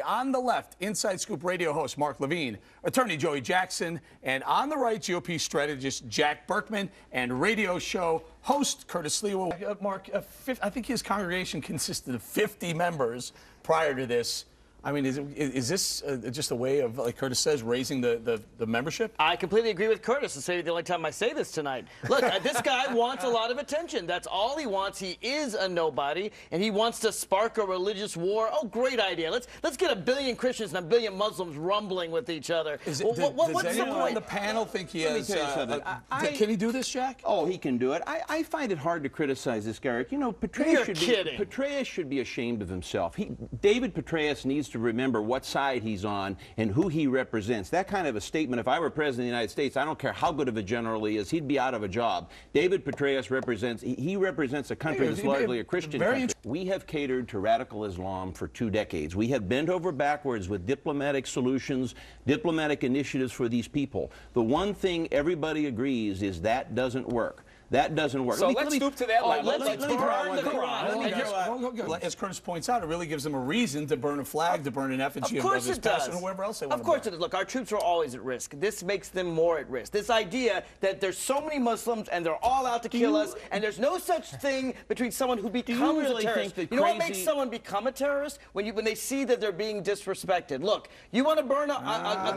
On the left, Inside Scoop radio host Mark Levine, attorney Joey Jackson, and on the right, GOP strategist Jack Berkman, and radio show host Curtis Lewa. Mark, I think his congregation consisted of 50 members prior to this. I mean, is this just a way of, like Curtis says, raising the membership? I completely agree with Curtis. It's the only time I say this tonight. Look, this guy wants a lot of attention. That's all he wants. He is a nobody, and he wants to spark a religious war. Oh, great idea. Let's get 1 billion Christians and 1 billion Muslims rumbling with each other. Does anyone on the panel think he has? Can he do this, Jack? Oh, he can do it. I find it hard to criticize this guy. You know, Petraeus should be ashamed of himself. David Petraeus needs to remember what side he's on and who he represents. That kind of a statement, if I were president of the United States, I don't care how good of a general he is, he'd be out of a job. David Petraeus represents a country that's largely a Christian country. We have catered to radical Islam for 2 decades. We have bent over backwards with diplomatic solutions, diplomatic initiatives for these people. The one thing everybody agrees is that doesn't work. That doesn't work. So let's stoop to that level. Let's burn the Koran. As Curtis points out, it really gives them a reason to burn a flag, to burn an effigy of his pastor, and whoever else they want to burn. Of course it does. Look, our troops are always at risk. This makes them more at risk. This idea that there's so many Muslims and they're all out to kill us, and there's no such thing between someone who becomes a terrorist. You know what makes someone become a terrorist? When they see that they're being disrespected. Look, you want to burn a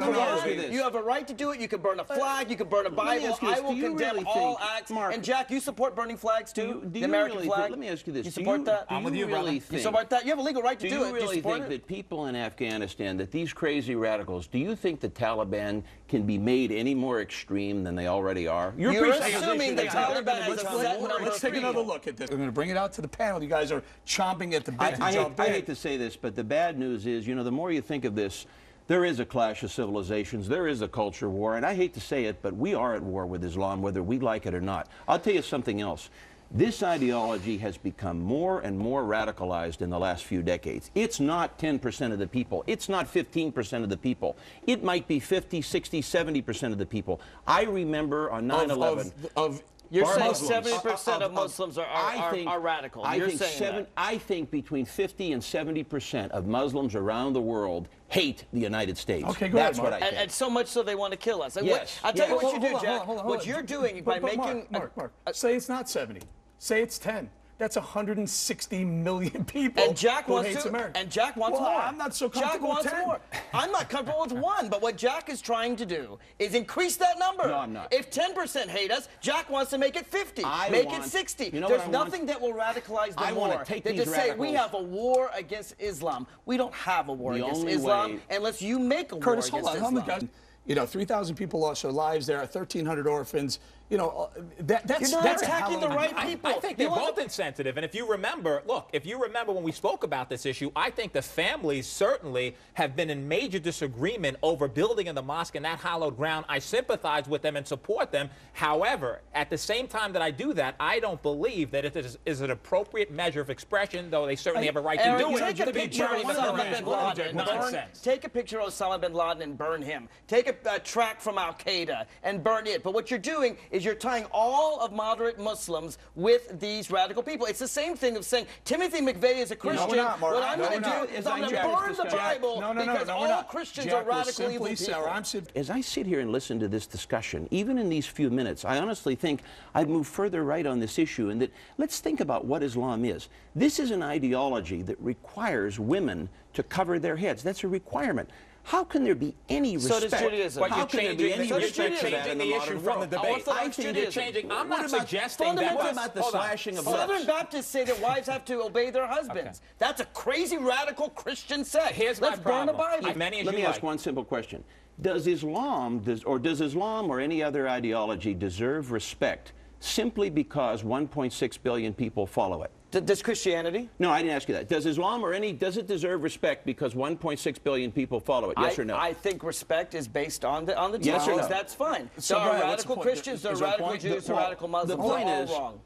Koran? You have a right to do it. You can burn a flag. You can burn a Bible. I will condemn all acts. And Jack, you support burning flags too? The American flag? Let me ask you this. You support that? I'm with you, brother. You support that? You have a legal right to do it. Do you really think that people in Afghanistan, that these crazy radicals, do you think the Taliban can be made any more extreme than they already are? You're assuming the Taliban is a set number. Let's take another look at this. We're going to bring it out to the panel. You guys are chomping at the bit to jump in. I hate to say this, but the bad news is, you know, the more you think of this, there is a clash of civilizations. There is a culture war. And I hate to say it, but we are at war with Islam, whether we like it or not. I'll tell you something else. This ideology has become more and more radicalized in the last few decades. It's not 10% of the people. It's not 15% of the people. It might be 50, 60, 70% of the people. I remember on 9/11... You're saying 70% of Muslims are radical. I think between 50 and 70% of Muslims around the world hate the United States. Okay, go ahead, Mark. What I think. And so much so they want to kill us. Yes. I'll tell you what you do, Jack. What you're doing by making... Mark, say it's not 70. Say it's 10. That's 160 million people. And Jack wants more. I'm not so comfortable with 10. More. I'm not comfortable with 1. But what Jack is trying to do is increase that number. No, I'm not. If 10% hate us, Jack wants to make it 50. Make it 60. You know There's nothing that will radicalize them more than to say we have a war against Islam. We don't have a war against Islam unless you make a war against Islam. Hold on. You know, 3,000 people lost their lives there, 1,300 orphans. You know, that's attacking the right people. I think they're both insensitive. And if you remember, look, if you remember when we spoke about this issue, I think the families certainly have been in major disagreement over building in the mosque and that hallowed ground. I sympathize with them and support them. However, at the same time that I do that, I don't believe that it is an appropriate measure of expression, though they certainly have a right to do it. Take a picture of Osama bin Laden. Take a picture of Osama bin Laden and burn him. Take a track from Al-Qaeda and burn it. But what you're doing is you're tying all of moderate Muslims with these radical people. It's the same thing of saying Timothy McVeigh is a Christian. No, we're not, Mark. What I'm going to do is I'm going to burn the Bible because all Christians are radical evil people. As I sit here and listen to this discussion, even in these few minutes, I honestly think I've moved further right on this issue, and that let's think about what Islam is. This is an ideology that requires women to cover their heads. That's a requirement. How can there be any respect? So does Judaism. But you're changing the issue from the debate. I think you're changing. I'm not suggesting that. What about the slashing of lips? Southern Baptists say that wives have to obey their husbands. Okay. That's a crazy radical Christian sect. Here's Let's burn the Bible. Let me ask one simple question. Does Islam or any other ideology deserve respect simply because 1.6 billion people follow it? Does Christianity? No, I didn't ask you that. Does Islam does it deserve respect because 1.6 billion people follow it? Yes or no? I think respect is based on the yes or no? That's fine. So there are radical Christians, there are radical Jews, there are radical Muslims.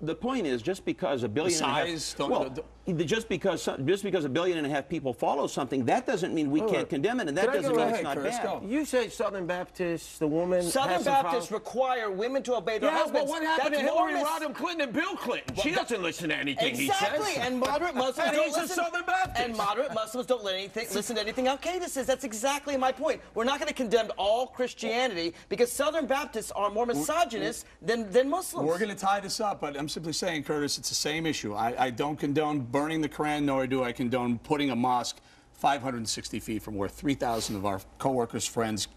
The point is, just because a billion... The size... just because 1.5 billion people follow something, that doesn't mean we can't condemn it, and that doesn't mean it's not bad. You say Southern Baptists, the woman. Southern Baptists require women to obey their husbands. But what happened to Hillary Rodham Clinton and Bill Clinton? She doesn't listen to anything he says. Exactly, and moderate Muslims don't listen. A Southern Baptist. And moderate Muslims don't listen to anything Al-Qaeda says. That's exactly my point. We're not going to condemn all Christianity because Southern Baptists are more misogynist than Muslims. We're going to tie this up, but I'm simply saying, Curtis, it's the same issue. I don't condone burning the Koran, nor do I condone putting a mosque 560 feet from where 3,000 of our co-workers, friends,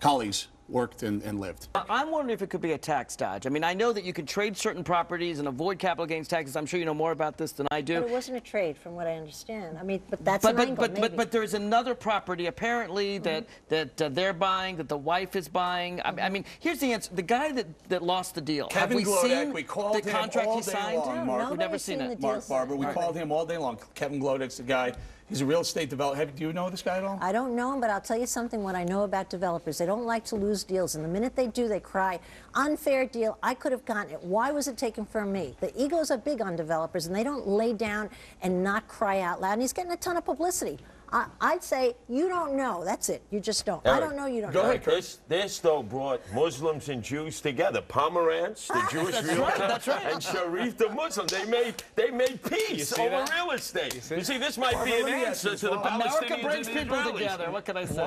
colleagues worked and lived. I'm wondering if it could be a tax dodge. I mean, I know that you could trade certain properties and avoid capital gains taxes. I'm sure you know more about this than I do. But it wasn't a trade, from what I understand. I mean, but that's an angle, maybe. But there's another property, apparently, that they're buying, that the wife is buying. I mean, here's the answer. The guy that lost the deal. Kevin Glodek, we called the him contract all he day signed? long, Mark. We've never seen it. Mark Barber, we called him all day long. Kevin Glodek's the guy. He's a real estate developer. Do you know this guy at all? I don't know him, but I'll tell you something, what I know about developers. They don't like to lose deals, and the minute they do, they cry, unfair deal, I could have gotten it. Why was it taken from me? The egos are big on developers, and they don't lay down and not cry out loud, and he's getting a ton of publicity. I'd say, you don't know. That's it. You just don't. Eric, I don't know, you don't go know. ahead. This, though, brought Muslims and Jews together. Pomerantz, the Jewish realtor, and Sharif, the Muslim. They made peace over real estate. You see, this might be an answer to the Palestinians. America brings people together. What can I say?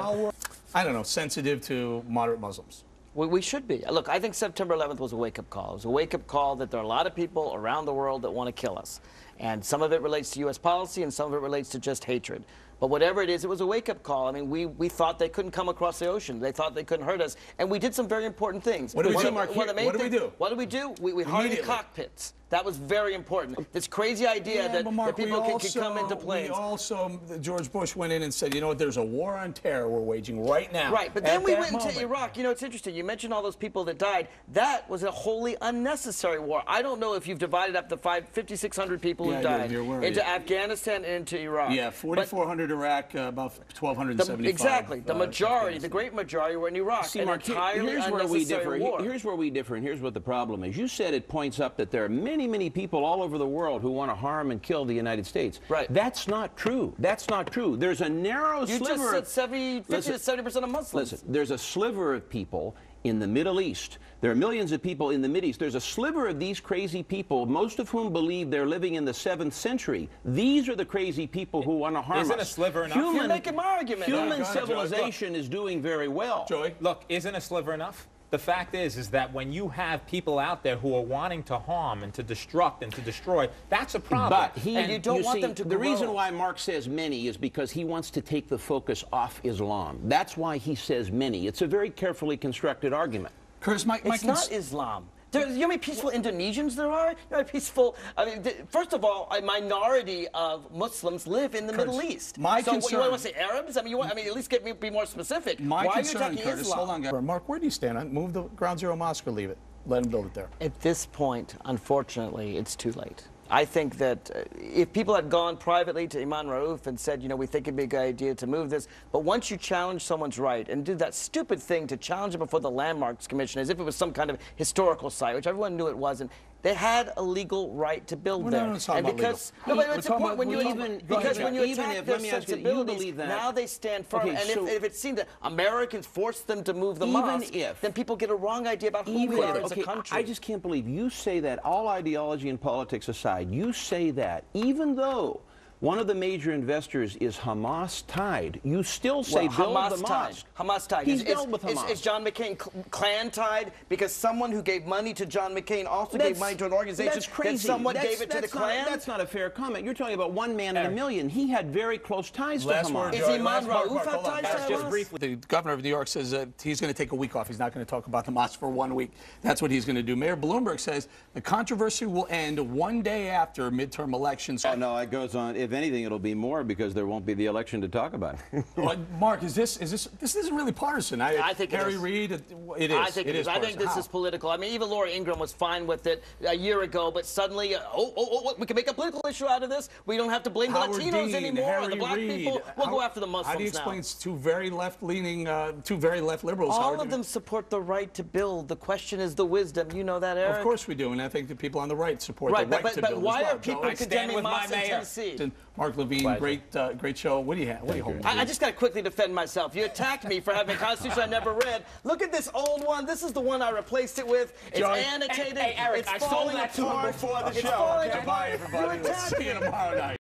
I don't know, sensitive to moderate Muslims. We should be. Look, I think September 11th was a wake-up call. It was a wake-up call that there are a lot of people around the world that want to kill us. And some of it relates to U.S. policy, and some of it relates to just hatred. But whatever it is, it was a wake-up call. I mean, we thought they couldn't come across the ocean. They thought they couldn't hurt us. And we did some very important things. What did we do, Mark? What did we do? What did we do? We hardened cockpits. That was very important. This crazy idea that people can come into planes. We also, George Bush went in and said, you know what, there's a war on terror we're waging right now. Right, but then we went into Iraq. You know, it's interesting. You mentioned all those people that died. That was a wholly unnecessary war. I don't know if you've divided up the 5,600 people who died into Afghanistan and into Iraq. Yeah, 4,400 Iraq, about 1,275. Exactly. The majority, the great majority were in Iraq. See, Mark, here's where we differ. Here's where we differ, and here's what the problem is. You said it points up that there are many people all over the world who want to harm and kill the United States. Right. That's not true. That's not true. There's a narrow sliver. You just said 50 to 70% of Muslims. Listen, there's a sliver of people in the Middle East. There are millions of people in the Middle East. There's a sliver of these crazy people, most of whom believe they're living in the 7th century. These are the crazy people who want to harm us. Isn't a sliver enough? You're making my argument. Human civilization is doing very well. Joey? Look, isn't a sliver enough? The fact is that when you have people out there who are wanting to harm and to destruct and to destroy, that's a problem. But you don't want them to grow. The reason why Mark says many is because he wants to take the focus off Islam. That's why he says many. It's a very carefully constructed argument. Curtis, it's not Islam. You know how many peaceful Indonesians there are? You know how many peaceful... I mean, first of all, a minority of Muslims live in the Middle East. So concern, you want to say Arabs? I mean, at least be more specific. My Why concern, are you talking Curtis, Islam? hold on, guys. Mark, where do you stand on move the Ground Zero Mosque or leave it? Let him build it there. At this point, unfortunately, it's too late. I think that if people had gone privately to Imam Rauf and said, you know, we think it'd be a good idea to move this, but once you challenge someone's right and do that stupid thing to challenge it before the Landmarks Commission as if it was some kind of historical site, which everyone knew it wasn't, they had a legal right to build there. And because but it's important when you attack their sensibilities, now they stand firm. Okay, and if it seemed that Americans forced them to move the mosque, then people get a wrong idea about who we are as a country. I just can't believe you say that, all ideology and politics aside, you say that even though one of the major investors is Hamas tied, you still say build the mosque. Hamas tied. He's dealt with Hamas. Is John McCain clan tied? Because someone who gave money to John McCain also gave money to an organization that somewhat gave it to the Klan? That's not a fair comment. You're talking about one man in a million. He had very close ties to Hamas. Is Imam Rauf have ties to Hamas? The governor of New York says he's going to take a week off. He's not going to talk about the mosque for 1 week. That's what he's going to do. Mayor Bloomberg says the controversy will end one day after midterm elections. Oh, no, it goes on. if anything, it'll be more because there won't be the election to talk about. Well, Mark, this isn't really partisan. I think Harry Reid, it is. I think it is. I think this is political. I mean, even Laura Ingraham was fine with it a year ago, but suddenly, we can make a political issue out of this. We don't have to blame the Latinos anymore, or the black people. We'll go after the Muslims now. How do you explain two very left-leaning, two very left liberals? All of them support the right to build. The question is the wisdom. You know that, Eric? Of course we do, and I think the people on the right support the right to build. But why as well. are people condemning mosques in Tennessee? Mark Levine, great show. What do you have? What do you hold? I just got to quickly defend myself. You attacked me for having a Constitution I never read. Look at this old one. This is the one I replaced it with. It's annotated. Hey, Eric, it's I sold that to him before the show. Bye, everybody. We'll see you tomorrow night.